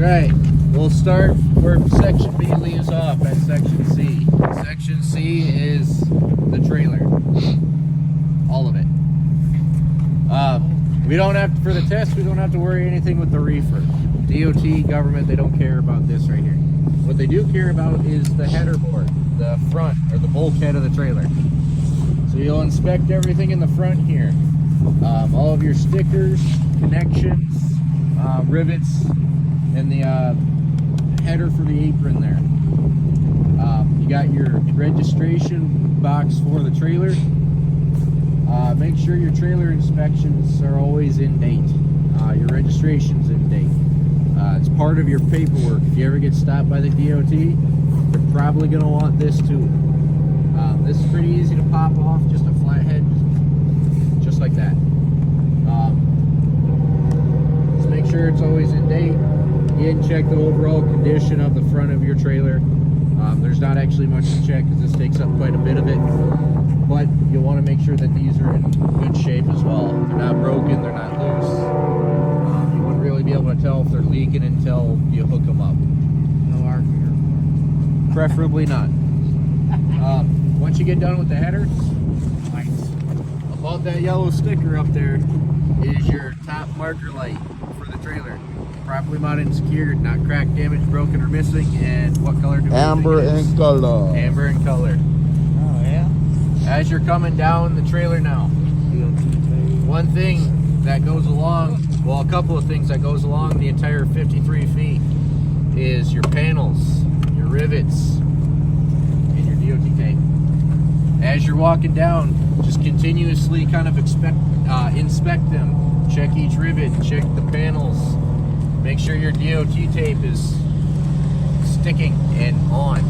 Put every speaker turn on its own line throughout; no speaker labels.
Right. We'll start where Section B leaves off at Section C. Section C is the trailer. All of it. We don't have to, for the test, we don't have to worry anything with the reefer. DOT, government, they don't care about this right here. What they do care about is the header board, the front, or the bulkhead of the trailer. So you'll inspect everything in the front here. All of your stickers, connections, rivets, and the header for the apron there. You got your registration box for the trailer. Make sure your trailer inspections are always in date. Your registration's in date. It's part of your paperwork. If you ever get stopped by the DOT, you're probably going to want this too. This is pretty easy to pop off, just a flathead, just like that. Just make sure it's always in date. Again, check the overall condition of the front of your trailer. There's not actually much to check because this takes up quite a bit of it, but you'll want to make sure that these are in good shape as well. They're not broken, they're not loose. You wouldn't really be able to tell if they're leaking until you hook them up.
No arc here.
Preferably not. Once you get done with the header, above that yellow sticker up there is your top marker light for the trailer. Properly mounted and secured, not cracked, damaged, broken, or missing. And what color do we
Amber
think it is?
in color.
Amber in color.
Oh, yeah?
As you're coming down the trailer now, one thing that goes along, well, a couple of things that goes along the entire 53 feet is your panels, your rivets, and your DOT tape. As you're walking down, just continuously kind of inspect them. Check each rivet, check the panels. Make sure your DOT tape is sticking and on.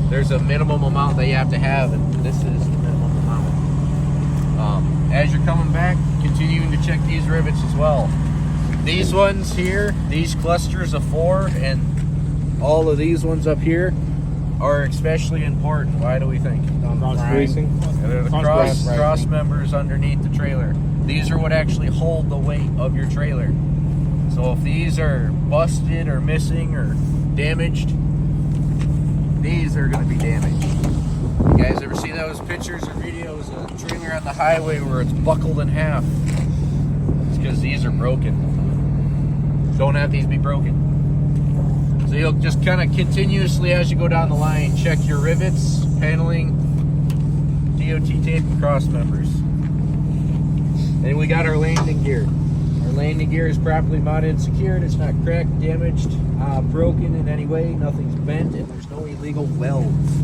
There's a minimum amount that you have to have, and this is the minimum amount. As you're coming back, continuing to check these rivets as well. These ones here, these clusters of 4, and all of these ones up here are especially important. Why do we think? They're the cross members underneath the trailer. These are what actually hold the weight of your trailer. So if these are busted or missing or damaged, these are going to be damaged. You guys ever see those pictures or videos of a trailer on the highway where it's buckled in half? It's because these are broken. Don't have these be broken. So you'll just kind of continuously, as you go down the line, check your rivets, paneling, DOT tape, and cross members. And we got our landing gear. Our landing gear is properly mounted and secured. It's not cracked, damaged, broken in any way. Nothing's bent, and there's no illegal welds.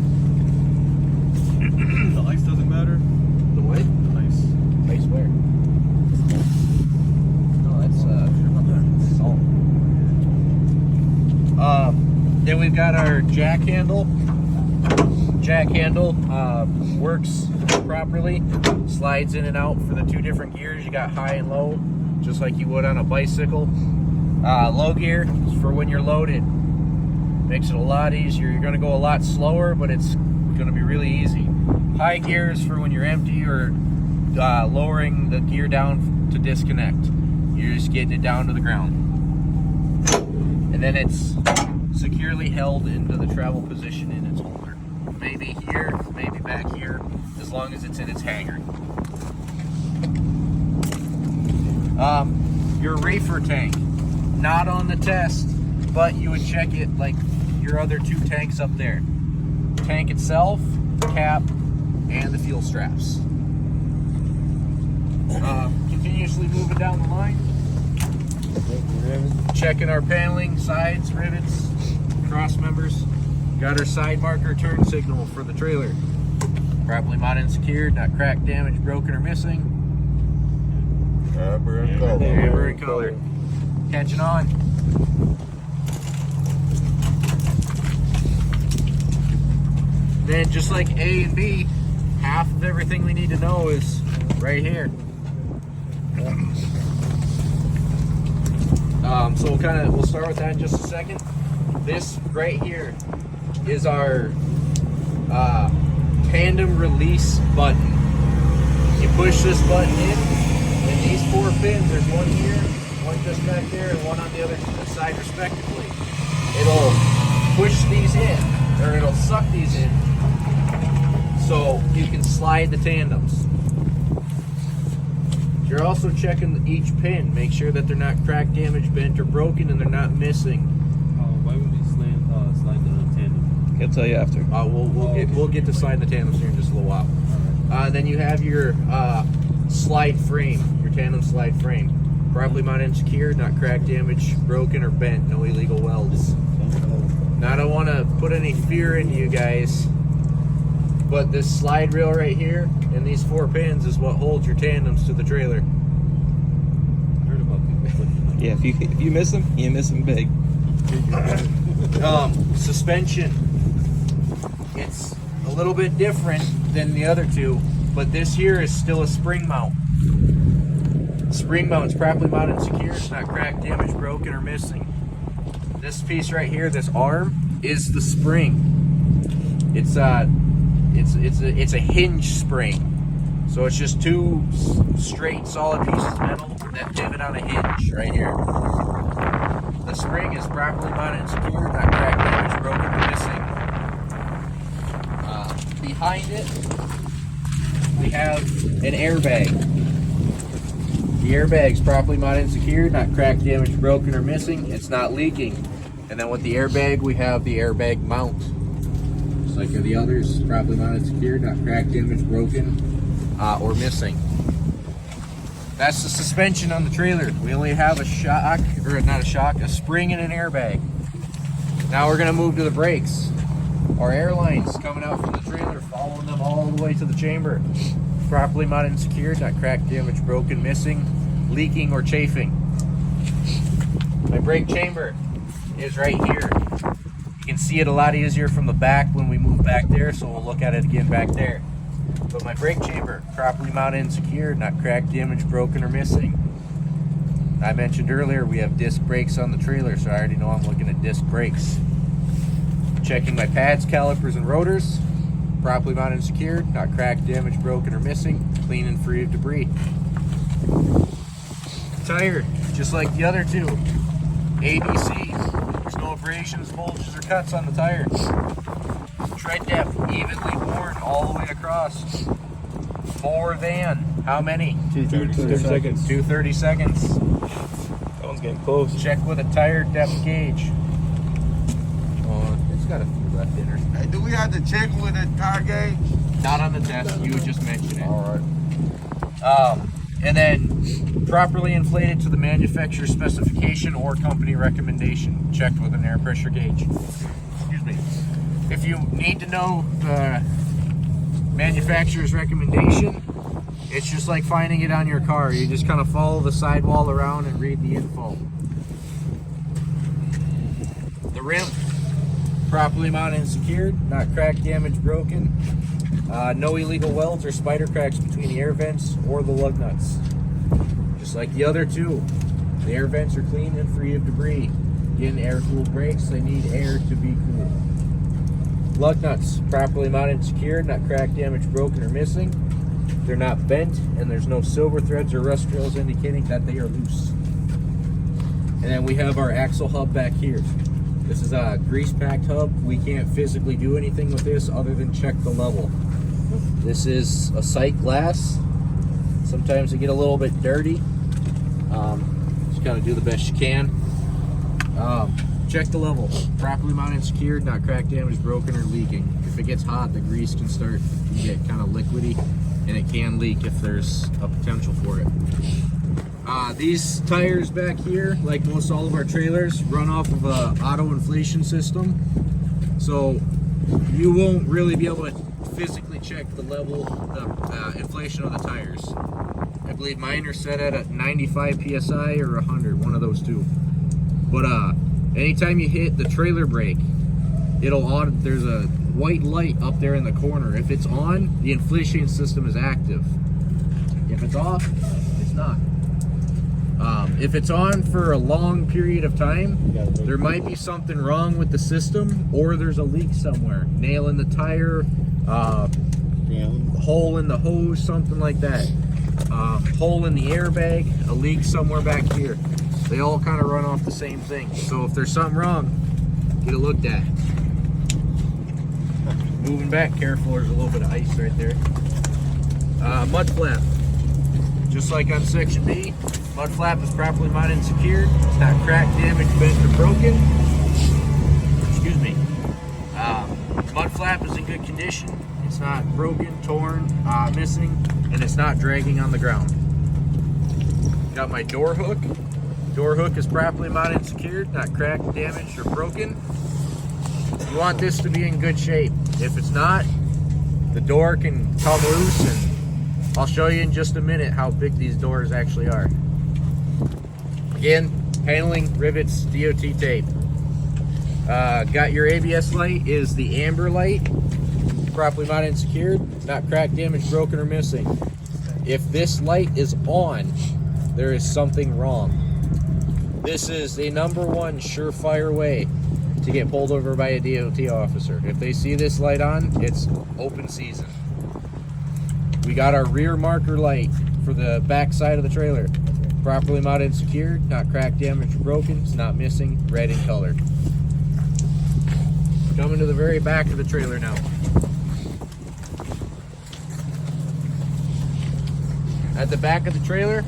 The ice doesn't matter?
The what?
The ice.
Ice where? No, that's salt. Then we've got our jack handle. Jack handle works properly. Slides in and out for the 2 different gears. You got high and low, just like you would on a bicycle. Low gear is for when you're loaded. Makes it a lot easier. You're going to go a lot slower, but it's going to be really easy. High gear is for when you're empty or lowering the gear down to disconnect. You're just getting it down to the ground. And then it's securely held into the travel position in its holder. Maybe here, maybe back here, as long as it's in its hanger. Your reefer tank, not on the test, but you would check it like your other 2 tanks up there. Tank itself, cap, and the fuel straps. Continuously moving down the line. Checking our paneling, sides, rivets, cross members. Got our side marker turn signal for the trailer. Properly mounted and secured, not cracked, damaged, broken, or missing.
Amber in color.
Amber in color. Catching on. Then just like A and B, half of everything we need to know is right here. So we'll start with that in just a second. This right here is our tandem release button. You push this button in, and these 4 pins, there's one here, one just back there, and one on the other side respectively. it'll push these in, or it'll suck these in, so you can slide the tandems. You're also checking each pin, make sure that they're not cracked, damaged, bent, or broken, and they're not missing.
Why would we slide the tandem?
I'll tell you after.
We'll get to slide the tandems here in just a little while. Then you have your slide frame, your tandem slide frame. Properly mounted and secured, not cracked, damaged, broken, or bent, no illegal welds. Now I don't want to put any fear into you guys, but this slide rail right here and these 4 pins is what holds your tandems to the trailer.
I heard about people.
Yeah, if you miss them, you miss them big.
Suspension. It's a little bit different than the other two, but this here is still a spring mount. Spring mount is properly mounted and secure. It's not cracked, damaged, broken, or missing. This piece right here, this arm, is the spring. It's a hinge spring. So it's just 2 straight, solid pieces of metal that pivot on a hinge right here. The spring is properly mounted and secured, not cracked, damaged, broken, or missing. Behind it, we have an airbag. The airbag's properly mounted and secured, not cracked, damaged, broken, or missing. It's not leaking. And then with the airbag, we have the airbag mount. Just like the others, properly mounted and secured, not cracked, damaged, broken, or missing. That's the suspension on the trailer. We only have a shock, or not a shock, a spring and an airbag. Now we're gonna move to the brakes. Our airlines coming out from the trailer, following them all the way to the chamber. Properly mounted and secured, not cracked, damaged, broken, missing, leaking, or chafing. My brake chamber is right here. You can see it a lot easier from the back when we move back there, so we'll look at it again back there. But my brake chamber, properly mounted and secured, not cracked, damaged, broken, or missing. I mentioned earlier we have disc brakes on the trailer, so I already know I'm looking at disc brakes. Checking my pads, calipers, and rotors. Properly mounted and secured, not cracked, damaged, broken, or missing, clean and free of debris. Tire, just like the other two, ABC. There's no abrasions, bulges, or cuts on the tire. Tread depth, evenly worn all the way across. More than, how many?
230 seconds.
230 seconds.
That one's getting close.
Check with a tire depth gauge. It's got a few left in her.
Hey, do we have to check with a tire gauge?
Not on the test, you would just mention it.
All right.
And then properly inflated to the manufacturer's specification or company recommendation, checked with an air pressure gauge. Excuse me. If you need to know the manufacturer's recommendation, it's just like finding it on your car. You just kind of follow the sidewall around and read the info. The rim, properly mounted and secured, not cracked, damaged, broken. No illegal welds or spider cracks between the air vents or the lug nuts. Just like the other two, the air vents are clean and free of debris. Again, air-cooled brakes, they need air to be cool. Lug nuts, properly mounted and secured, not cracked, damaged, broken, or missing. They're not bent, and there's no silver threads or rust trails indicating that they are loose. And then we have our axle hub back here. This is a grease-packed hub. We can't physically do anything with this other than check the level. This is a sight glass. Sometimes they get a little bit dirty. Just kind of do the best you can. Check the level. Properly mounted and secured, not cracked, damaged, broken, or leaking. If it gets hot, the grease can start to get kind of liquidy, and it can leak if there's a potential for it. These tires back here, like most all of our trailers, run off of a auto inflation system. So you won't really be able to physically check the level, the inflation of the tires. I believe mine are set at 95 PSI or 100, one of those two. But anytime you hit the trailer brake, there's a white light up there in the corner. If it's on, the inflation system is active. If it's off, it's not. If it's on for a long period of time, there might be something wrong with the system, or there's a leak somewhere. Nail in the tire, hole in the hose, something like that. Hole in the airbag, a leak somewhere back here. They all kind of run off the same thing. So if there's something wrong, get it looked at. Moving back, careful, there's a little bit of ice right there. Mud flap. Just like on section B, mud flap is properly mounted and secured. It's not cracked, damaged, bent, or broken. Excuse me. Mud flap is in good condition. It's not broken, torn, missing, and it's not dragging on the ground. Got my door hook. Door hook is properly mounted and secured, not cracked, damaged, or broken. You want this to be in good shape. If it's not, the door can come loose, and I'll show you in just a minute how big these doors actually are. Again, paneling, rivets, DOT tape. Got your ABS light is the amber light, properly mounted and secured, not cracked, damaged, broken, or missing. If this light is on, there is something wrong. This is the #1 surefire way to get pulled over by a DOT officer. If they see this light on, it's open season. We got our rear marker light for the back side of the trailer. Properly mounted and secured, not cracked, damaged, or broken. It's not missing, red in color. Coming to the very back of the trailer now. At the back of the trailer,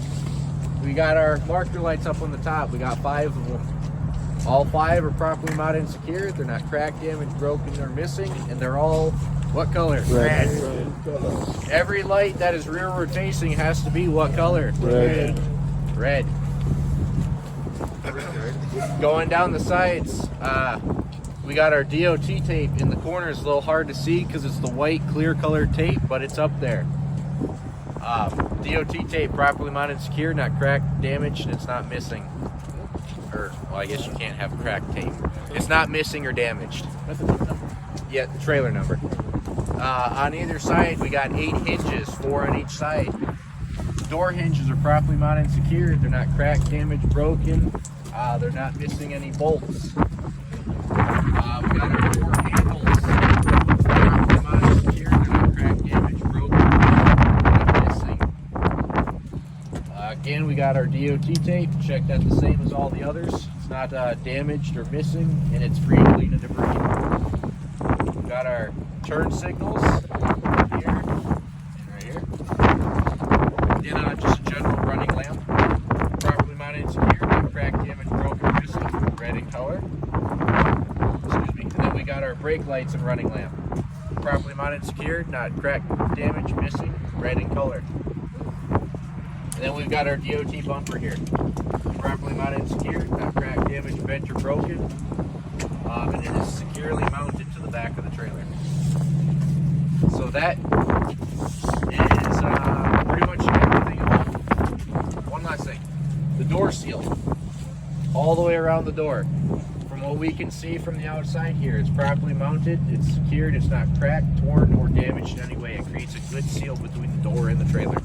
we got our marker lights up on the top. We got 5 of them. All 5 are properly mounted and secured. They're not cracked, damaged, broken, or missing, and they're all what color? Red. Every light that is rearward facing has to be what color?
Red.
Red. Going down the sides, we got our DOT tape in the corners. A little hard to see because it's the white clear colored tape, but it's up there. DOT tape properly mounted and secured, not cracked, damaged, and it's not missing. Or, well, I guess you can't have cracked tape. It's not missing or damaged. Yeah, the trailer number. On either side, we got 8 hinges, 4 on each side. Door hinges are properly mounted and secured. They're not cracked, damaged, broken. They're not missing any bolts. We got our door handles. Properly mounted and secured. They're not cracked, damaged, broken. Not missing. Again, we got our DOT tape. Check that the same as all the others. It's not damaged or missing, and it's free of clean and debris. We got our turn signals here and right here. Then just a general running lamp. Properly mounted and secured, not cracked, damaged, broken, or missing, red in color. Excuse me. And then we got our brake lights and running lamp. Properly mounted and secured, not cracked, damaged, missing, red in color. And then we've got our DOT bumper here. Properly mounted and secured, not cracked, damaged, bent, or broken. And it is securely mounted to the back of the trailer. So that is pretty much everything about it. One last thing. The door seal. All the way around the door. From what we can see from the outside here, it's properly mounted, it's secured, it's not cracked, torn, or damaged in any way. It creates a good seal between the door and the trailer.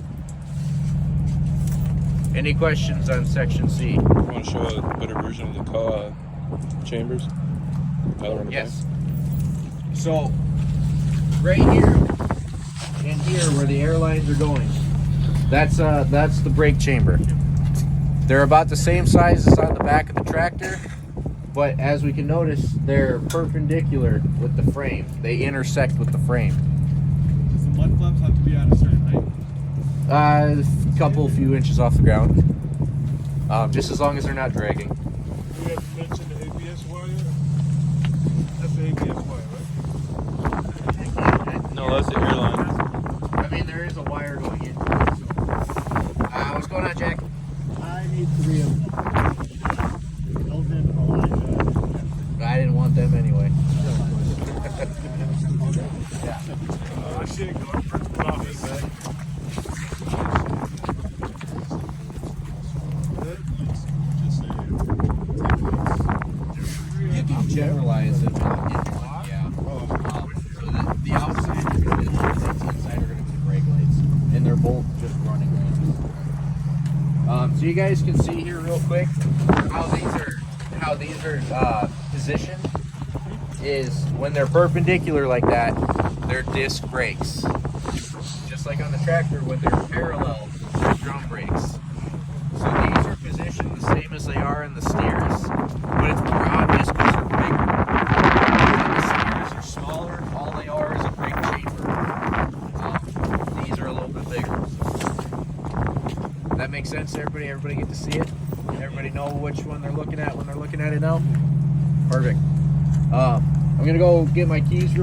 Any questions on section C?
You want to show a better version of the chambers?
Yes. So, right here and here where the airlines are going, that's the brake chamber. They're about the same size as on the back of the tractor, but as we can notice, they're perpendicular with the frame. They intersect with the frame.
Does the mud flaps have to be at a certain height?
A few inches off the ground. Just as long as they're not dragging.
We have to mention the ABS wire. That's the ABS wire, right?
No, that's the airline.
I mean, there is a wire going in. So. What's going on, Jack?
I need 3 of them. Elvin, Elijah.
I didn't want them anyway.
Oh shit, go to principal office, man.
You can generalize it. Yeah. So the outside are going to be the lights, the inside are going to be the brake lights. And they're both just running lights. So you guys can see here real quick how these are positioned is when they're perpendicular like that, they're disc brakes. Just like on the tractor, when they're parallel, they're drum brakes. So these are positioned the same as they are in the steers, but it's more obvious because they're bigger. all they are is a ring cheaper. These are a little bit bigger. Does that make sense to everybody? Everybody get to see it? Everybody know which one they're looking at when they're looking at it now? Perfect. I'm gonna go get my keys real